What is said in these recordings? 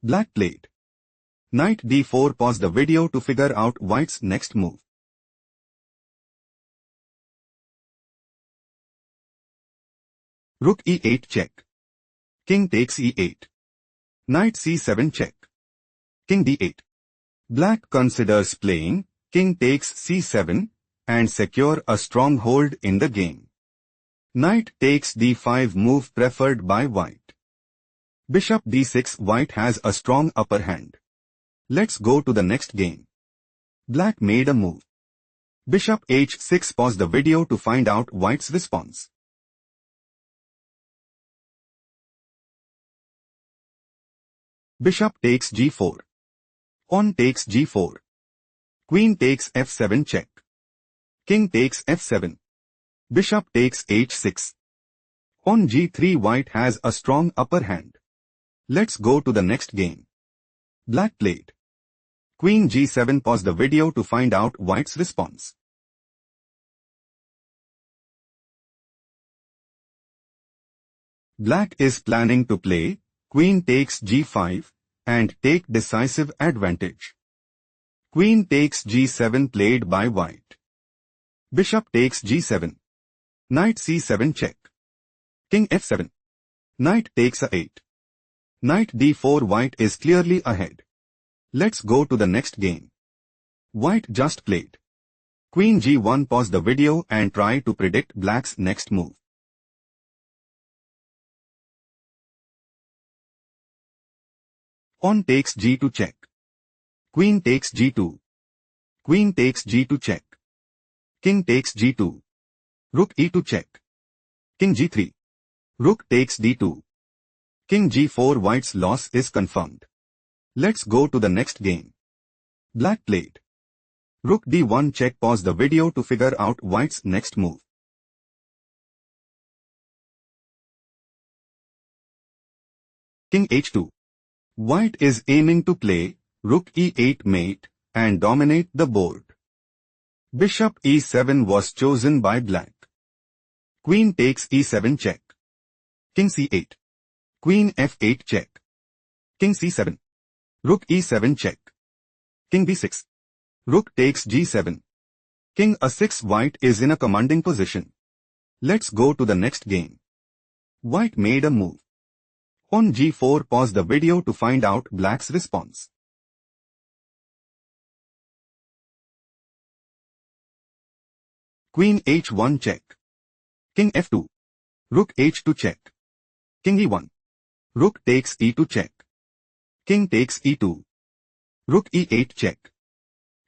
Black played knight d4. Pause the video to figure out white's next move. Rook e8 check. King takes e8. Knight c7 check. King d8. Black considers playing king takes c7 and secure a strong hold in the game. Knight takes d5 move preferred by white. Bishop d6. White has a strong upper hand. Let's go to the next game. Black made a move. Bishop h6. Pause the video to find out white's response. Bishop takes g4. Pawn takes g4. Queen takes f7 check. King takes f7. Bishop takes h6. On g3. White has a strong upper hand. Let's go to the next game. Black played queen g7. Pause the video to find out white's response. Black is planning to play queen takes g5 and take decisive advantage. Queen takes g7 played by white. Bishop takes g7. Knight c7 check. King f7. Knight takes a8. Knight d4. White is clearly ahead. Let's go to the next game. White just played queen g1. Pause the video and try to predict black's next move. Pawn takes g2 check. Queen takes g2. Queen takes g2 check. King takes g2. Rook e2 check. King g3. Rook takes d2. King g4. White's loss is confirmed. Let's go to the next game. Black played rook d1 check. Pause the video to figure out white's next move. King h2. White is aiming to play rook e8 mate and dominate the board. Bishop e7 was chosen by black. Queen takes e7 check. King c8. Queen f8 check. King c7. Rook e7 check. King b6. Rook takes g7. King a6. White is in a commanding position. Let's go to the next game. White made a move. On g4. Pause the video to find out black's response. Queen h1 check. King f2. Rook h2 check. King e1. Rook takes e2 check. King takes e2. Rook e8 check.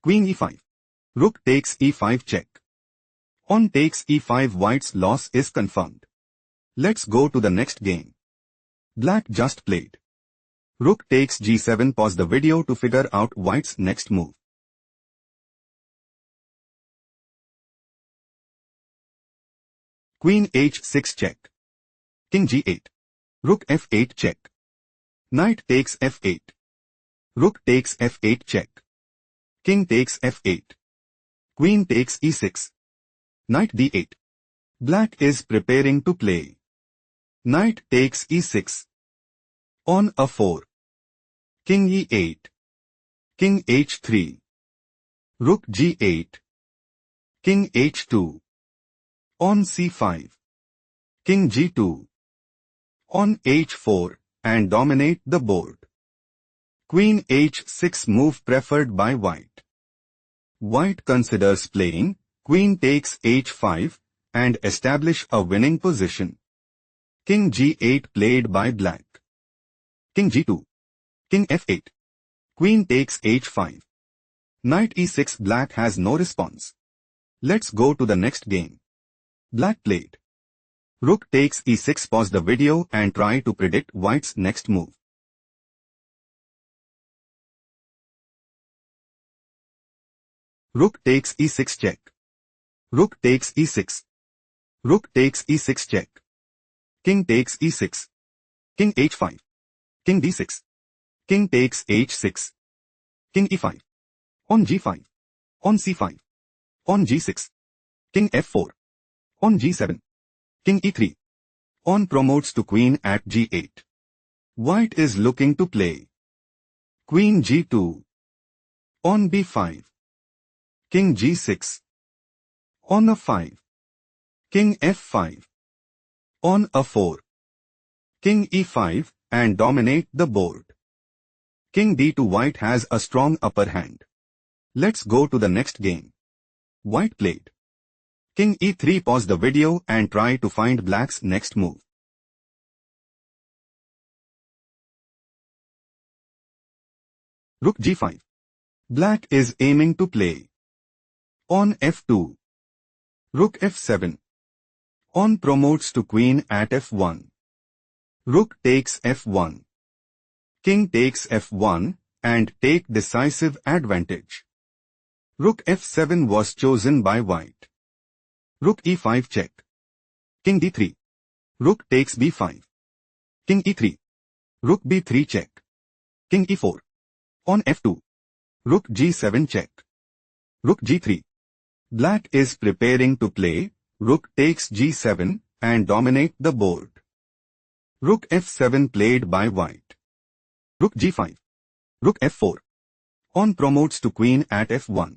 Queen e5. Rook takes e5 check. Pawn takes e5. White's loss is confirmed. Let's go to the next game. Black just played rook takes g7. Pause the video to figure out white's next move. Queen h6 check. King g8. Rook f8 check. Knight takes f8. Rook takes f8 check. King takes f8. Queen takes e6. Knight d8. Black is preparing to play knight takes e6. On a4. King e8. King h3. Rook g8. King h2. On c5. King g2. On h4 and dominate the board. Queen h6 move preferred by white. White considers playing queen takes h5 and establish a winning position. King g8 played by black. King g2. King f8. Queen takes h5. Knight e6. Black has no response. Let's go to the next game. Black played rook takes e6. Pause the video and try to predict white's next move. Rook takes e6 check. Rook takes e6. Rook takes e6 check. King takes e6. King h5. King d6. King takes h6. King e5. On g5. On c5. On g6. King f4. On g7. King e3. On promotes to queen at g8. White is looking to play Queen g2. On b5. King g6. On a5. King f5. On a4. King e5 and dominate the board. King d2. White has a strong upper hand. Let's go to the next game. White played King e3. Pause the video and try to find black's next move. Rook g5. Black is aiming to play. On f2. Rook f7. On promotes to queen at f1. Rook takes f1. King takes f1 and take decisive advantage. Rook f7 was chosen by white. Rook e5 check. King d3. Rook takes b5. King e3. Rook b3 check. King e4. On f2. Rook g7 check. Rook g3. Black is preparing to play rook takes g7 and dominate the board. Rook f7 played by white. Rook g5. Rook f4. On promotes to queen at f1.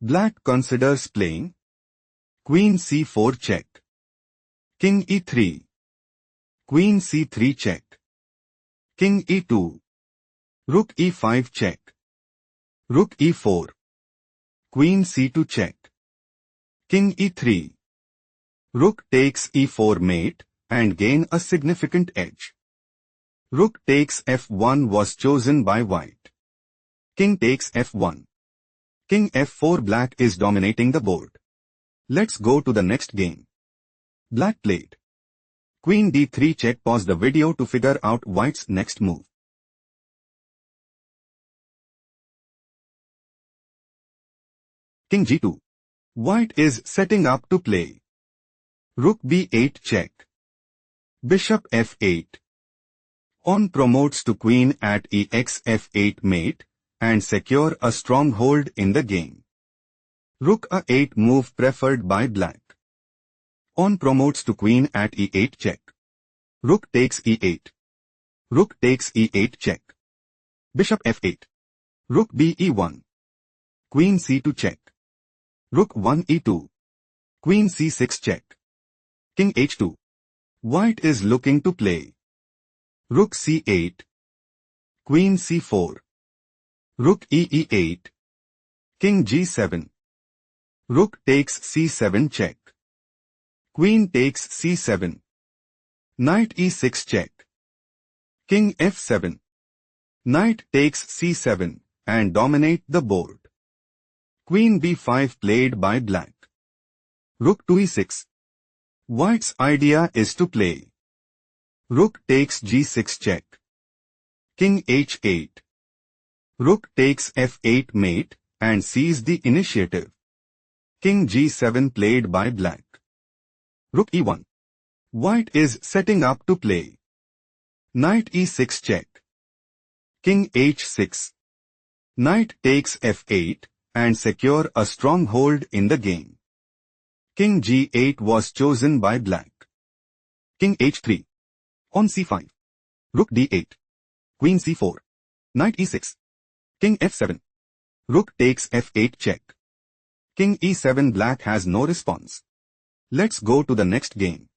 Black considers playing queen c4 check. King e3. Queen c3 check. King e2. Rook e5 check. Rook e4. Queen c2 check. King e3. Rook takes e4 mate and gain a significant edge. Rook takes f1 was chosen by white. King takes f1. King f4. Black is dominating the board. Let's go to the next game. Black played Queen d3 check. Pause the video to figure out white's next move. King g2. White is setting up to play Rook b8 check. Bishop f8. On promotes to queen at ex f8 mate and secure a stronghold in the game. Rook a8 move preferred by black. On promotes to queen at e8 check. Rook takes e8. Rook takes e8 check. Bishop f8. Rook b e1. Queen c2 check. Rook 1 e2. Queen c6 check. King h2. White is looking to play Rook c8. Queen c4. Rook e8. King g7. Rook takes c7 check. Queen takes c7. Knight e6 check. King f7. Knight takes c7 and dominate the board. Queen b5 played by black. Rook to e6. White's idea is to play Rook takes g6 check. King h8. Rook takes f8 mate and seize the initiative. King g7 played by black. Rook e1. White is setting up to play Knight e6 check. King h6. Knight takes f8 and secure a stronghold in the game. King g8 was chosen by black. King h3. On c5. Rook d8. Queen c4. Knight e6. King f7. Rook takes f8 check. King e7. Black has no response. Let's go to the next game.